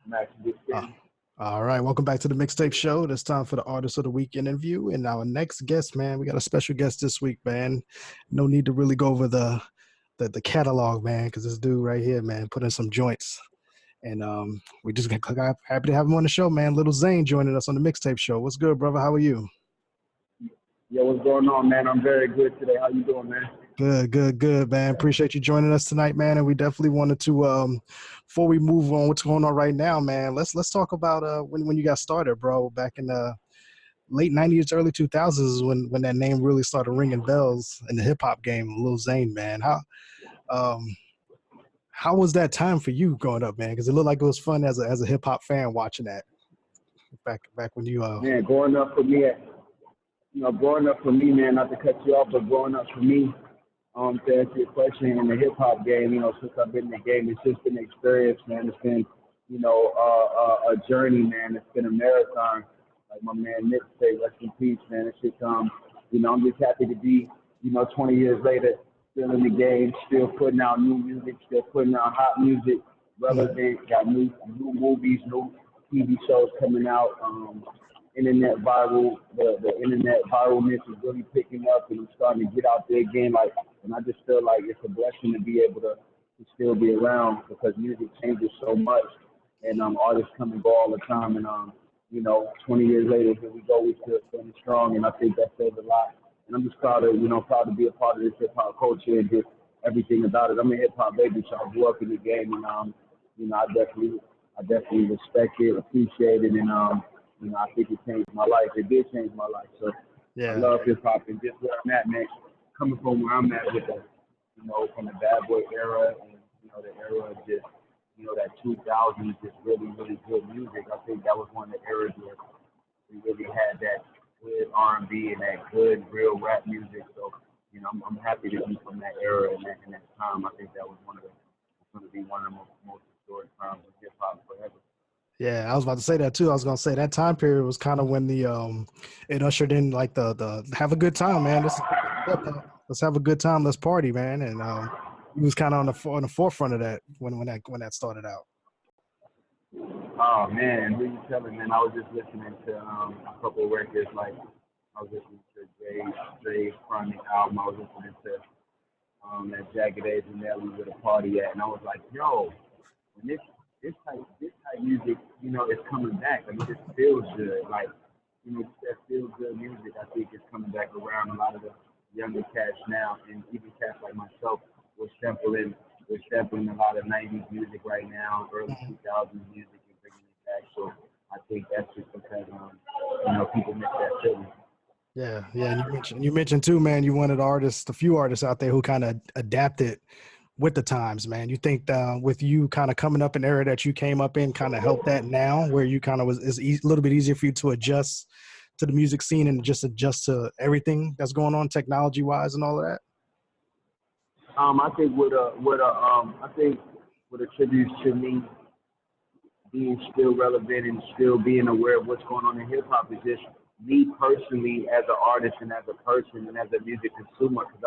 Max Uh, Dixon. all right, welcome back to the Mixtape Show. It's time for the Artist of the Week interview, and our next guest, man, we got a special guest this week, man. No need to really go over the catalog, man, because this dude right here, man, put in some joints, and we just got happy to have him on the show, man. Little Zane joining us on the Mixtape Show. What's good, brother? How are you? Yo, what's going on, man? I'm very good today. How you doing, man? Good, man. Appreciate you joining us tonight, man. And we definitely wanted to, before we move on, what's going on right now, man. Let's talk about when you got started, bro. Back in the late '90s, early 2000s, is when that name really started ringing bells in the hip hop game. Lil Zane, man. Um, how was that time for you growing up, man? Because it looked like it was fun as a hip hop fan watching that back when you Man, growing up for me, man, not to cut you off, but growing up for me, to answer your question in the hip hop game, since I've been in the game, it's just been an experience, man. It's been, a journey, man. It's been a marathon. Like my man Nick say, rest in peace, man. It's just, I'm just happy to be, 20 years later, still in the game, still putting out new music, still putting out hot music, relevant, got new movies, new TV shows coming out. Internet viral, the internet viralness is really picking up, and I'm starting to get out there again. And I just feel like it's a blessing to be able to still be around because music changes so much, and artists come and go all the time. And 20 years later, here we go, we still standing strong, and I think that says a lot. And I'm just proud to be a part of this hip hop culture and just everything about it. I'm a hip hop baby, so I grew up in the game, and I definitely respect it, appreciate it, and I think it changed my life. It did change my life. So yeah. I love hip hop and just where I'm at, man. Coming from where I'm at with from the bad boy era and, the era of just, that 2000s, just really, really good music. I think that was one of the eras where we really had that good R&B and that good, real rap music. So, I'm happy to be from that era and that time. I think that was going to be one of the most historic times of hip hop forever. Yeah, I was about to say that too. I was gonna say that time period was kind of when the it ushered in like the have a good time, man. Let's have a good time. Let's party, man. And he was kind of on the forefront of that when that started out. Oh man, who you telling, man? I was just listening to a couple of records. Like I was listening to Dre's Chronic album. I was listening to that Jagged Edge and Nelly with a party at, and I was like, yo, when this type music, is coming back. I mean, it feels good. Like, that feels good music. I think is coming back around. A lot of the younger cats now, and even cats like myself, we're sampling a lot of '90s music right now, early 2000s music, and bringing it back. So I think that's just because people miss that feeling. Yeah. And you mentioned too, man. You wanted a few artists out there who kind of adapted with the times, man. You think with you kind of coming up an era that you came up in kind of helped that now, where you kind of a little bit easier for you to adjust to the music scene and just adjust to everything that's going on technology wise and all of that? I think what attributes to me being still relevant and still being aware of what's going on in hip hop is just me personally as an artist and as a person and as a music consumer. Because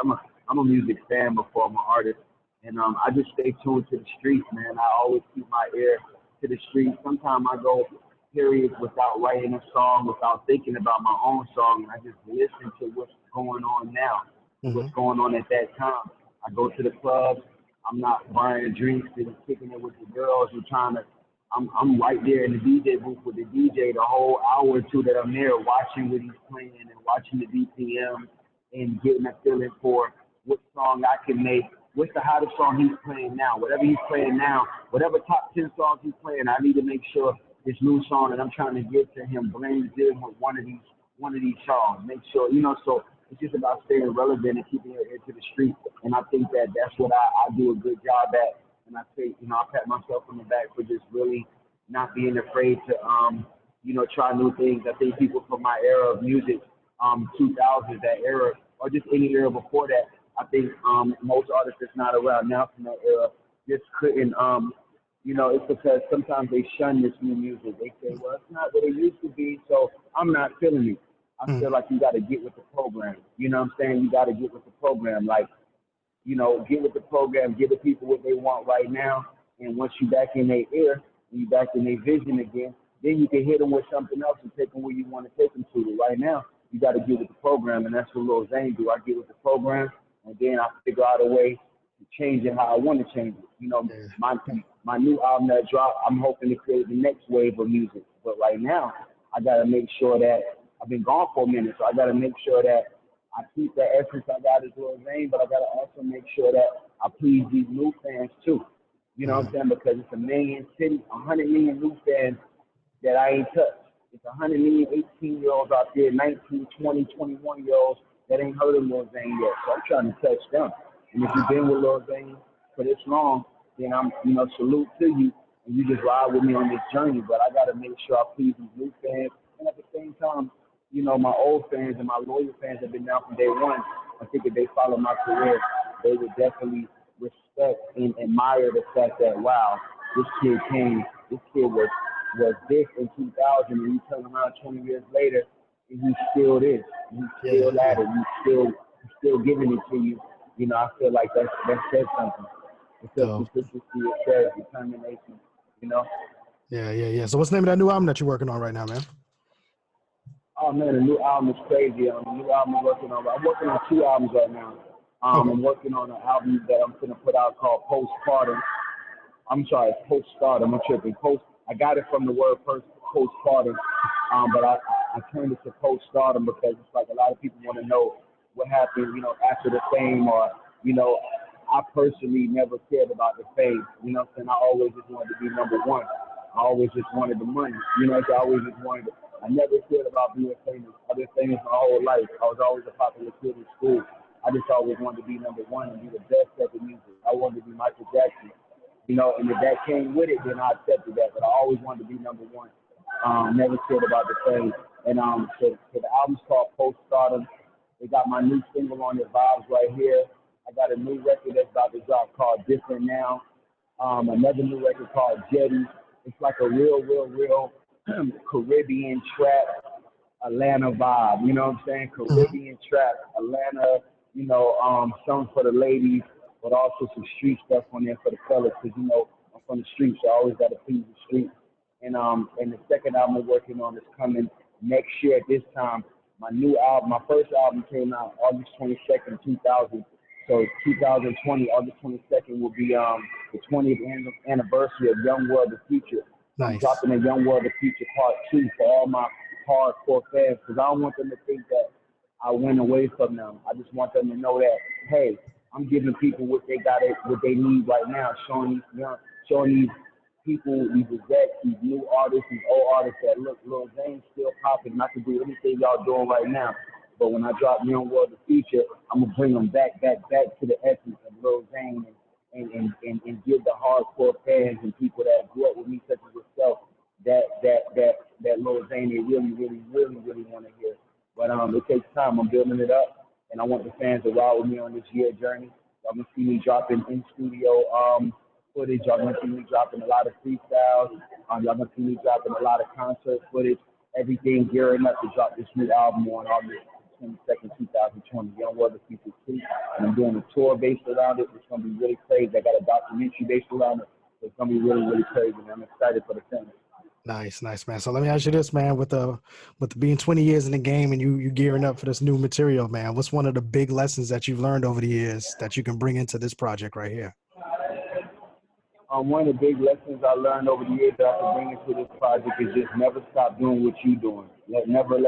I'm a music fan before I'm an artist, and I just stay tuned to the streets, man. I always keep my ear to the streets. Sometimes I go periods without writing a song, without thinking about my own song, and I just listen to what's going on now, what's going on at that time. I go to the clubs. I'm not buying drinks and kicking it with the girls and I'm right there in the DJ booth with the DJ the whole hour or two that I'm there watching what he's playing and watching the BPM and getting a feeling for what song I can make. What's the hottest song he's playing now? Whatever he's playing now, whatever top 10 songs he's playing, I need to make sure this new song that I'm trying to give to him blends in with one of these songs. Make sure, so it's just about staying relevant and keeping your ear to the street. And I think that's what I do a good job at. And I say, I pat myself on the back for just really not being afraid to, try new things. I think people from my era of music, 2000s, that era, or just any era before that, I think most artists that's not around now from that era just couldn't, it's because sometimes they shun this new music. They say, well, it's not what it used to be, so I'm not feeling it. I feel like you got to get with the program. You know what I'm saying? You got to get with the program. Like, get with the program, give the people what they want right now. And once you back in their ear, and you back in their vision again, then you can hit them with something else and take them where you want to take them to. But right now, you got to get with the program, and that's what Lil Zane do. I get with the program, and then I figure out a way to change it how I want to change it. You know, my new album that dropped, I'm hoping to create the next wave of music. But right now, I got to make sure that I've been gone for a minute, so I got to make sure that I keep the essence I got as Lil Zane, but I got to also make sure that I please these new fans too. You know what I'm saying? Because it's 100 million new fans that I ain't touched. It's 100 million 18-year-olds out there, 19, 20, 21-year-olds that ain't heard of Lil Zane yet. So I'm trying to touch them. And if you've been with Lil Zane for this long, then I'm, salute to you. And you just ride with me on this journey. But I got to make sure I please these new fans. And at the same time, my old fans and my loyal fans have been down from day one. I think if they follow my career, they would definitely respect and admire the fact that, wow, this kid was this in 2000, and you turn around 20 years later, and he's still this. He's still at it. He's still giving it to you. I feel like that says something. It says consistency. It says determination. Yeah. So what's the name of that new album that you're working on right now, man? Oh man, the new album is crazy. The new album I'm working on 2 albums right now. I'm working on an album that I'm gonna put out called Postpartum. I'm sorry, Postpartum. I'm tripping. I got it from the word postpartum, but I turned it to Postpartum because it's like a lot of people want to know what happened, after the fame, or I personally never cared about the fame. You know what I'm saying? I always just wanted to be number one. I always just wanted the money. I never cared about being famous. I've been famous my whole life. I was always a popular kid in school. I just always wanted to be number one and be the best at the music. I wanted to be Michael Jackson. And if that came with it, then I accepted that. But I always wanted to be number one. Never cared about the fame. And so the album's called Postpartum. They got my new single on it, Vibes, right here. I got a new record that's about to drop called Different Now. Another new record called Jetty. It's like a real Caribbean trap Atlanta vibe. You know what I'm saying? Caribbean trap Atlanta. Some for the ladies, but also some street stuff on there for the fellas, because I'm from the streets, so I always got to please the streets. And the second album we're working on is coming next year at this time. My new album, my first album came out August 22nd, 2000. So 2020, August 22nd will be the 20th anniversary of Young World of Future. Nice. I'm dropping a Young World of Future Part 2 for all my hardcore fans, because I don't want them to think that I went away from them. I just want them to know that, hey, I'm giving people what they need right now, showing these people, these execs, these new artists, these old artists that look, Lil Zane's still popping, and I can do anything y'all doing right now. But when I drop Young World of Future, I'm gonna bring them back to the essence of Lil Zane and give the hardcore fans and people that grew up with me, such as yourself, that Lil Zane they really want to hear. But it takes time. I'm building it up, and I want the fans to ride with me on this year journey. Y'all gonna see me dropping in studio footage. Y'all gonna see me dropping a lot of freestyles. Y'all gonna see me dropping a lot of concert footage. Everything gearing up to drop this new album on August 22nd, 2020. Young World of Future 2. And I'm doing a tour based around it. It's gonna be really crazy. I got a documentary based around it. So it's gonna be really crazy. And I'm excited for the fans. Nice, man. So let me ask you this, man, with being 20 years in the game and you gearing up for this new material, man, what's one of the big lessons that you've learned over the years that you can bring into this project right here? One of the big lessons I learned over the years that I can bring into this project is just never stop doing what you're doing. Never,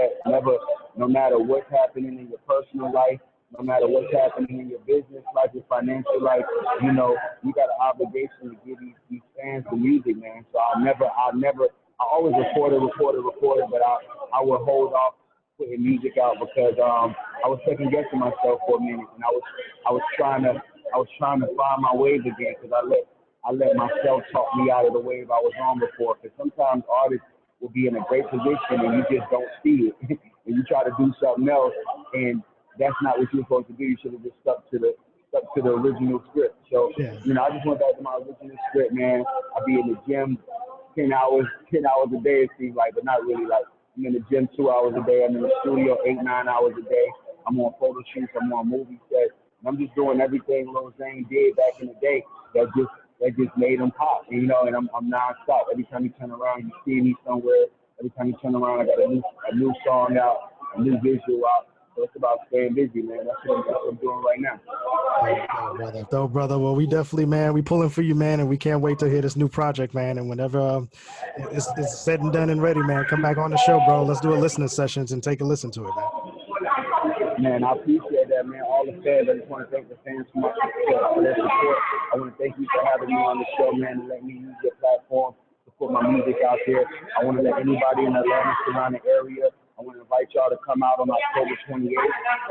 no matter what's happening in your personal life, no matter what's happening in your business life, your financial life, you got an obligation to give these fans the music, man. So I always record it, but I would hold off putting music out because I was second guessing myself for a minute, and I was trying to find my wave again, because I let myself talk me out of the wave I was on before. Because sometimes artists will be in a great position and you just don't see it, and you try to do something else, and that's not what you're supposed to do. You should have just stuck to the original script. So I just went back to my original script, man. I'll be in the gym 10 hours a day, it seems like, but not really. Like, I'm in the gym 2 hours a day. I'm in the studio 8-9 hours a day. I'm on photo shoots. I'm on movie sets. And I'm just doing everything Lil Zane did back in the day. that just made them pop. And, you know, and I'm nonstop. Every time you turn around, you see me somewhere. Every time you turn around, I got a new song out, a new visual out. So it's about staying busy, man. That's what I'm doing right now. Dope, brother. Well, we definitely, man, we pulling for you, man, and we can't wait to hear this new project, man. And whenever it's said and done and ready, man, come back on the show, bro. Let's do a listening sessions and take a listen to it, man. Man, I appreciate that, man. All the fans, I just want to thank the fans for their support. I want to thank you for having me on the show, man, and letting me use your platform to put my music out there. I want to let anybody in the Atlanta surrounding area, I want to invite y'all to come out on October 28th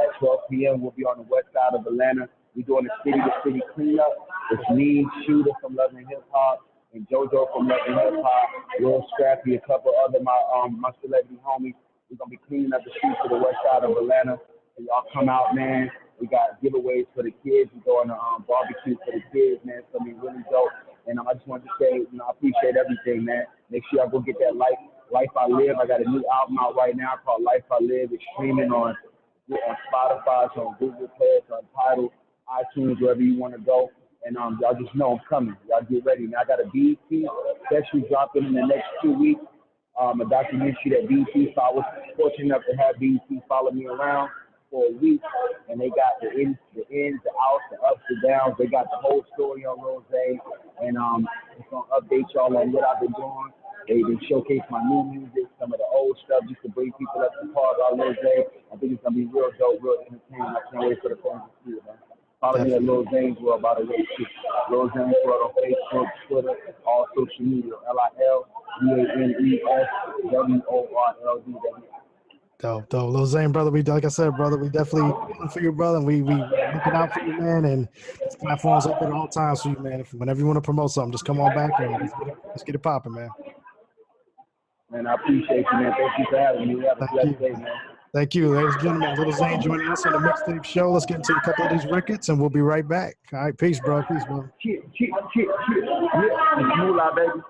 at 12 p.m. We'll be on the west side of Atlanta. We're doing a city-to-city cleanup. It's me, Shooter from Love and Hip Hop, and JoJo from Love and Hip Hop, Lil Scrappy, a couple other my celebrity homies. We're gonna be cleaning up the streets to the west side of Atlanta. So y'all come out, man. We got giveaways for the kids. We're doing a barbecue for the kids, man. It's gonna be really dope. And I just wanted to say, you know, I appreciate everything, man. Make sure y'all go get that Life I Live. I got a new album out right now called Life I Live. It's streaming on Spotify, on Google Play, on Tidal, iTunes, wherever you want to go. And y'all just know I'm coming. Y'all get ready. Now I got a BET special dropping in the next 2 weeks. A documentary that BET. So I was fortunate enough to have BET follow me around for a week, and they got the ins, the outs, the ups, the downs. They got the whole story on Rose, and it's gonna update y'all on what I've been doing. They showcase my new music, some of the old stuff, just to bring people up to par about Rose. I think it's gonna be real dope, real entertaining. I can't wait for the fans to see it, man. Follow me at Lil Zane's World, by the way, too. Lil Zane's World on Facebook, Twitter, all social media. LILZANESWORLD. Dope. Lil Zane, brother. Like I said, brother, we definitely looking for you, brother. And we looking out for you, man. And this platform's open at all times for you, man. Whenever you want to promote something, just come on back and let's get it popping, man. Man, I appreciate you, man. Thank you for having me. Have a blessed day, man. Thank you, ladies and gentlemen. Lil Zane joining us on the Mixtape Show. Let's get into a couple of these records, and we'll be right back. All right, peace, bro. Peace, bro. Cheers. Yeah, it's moolah, baby.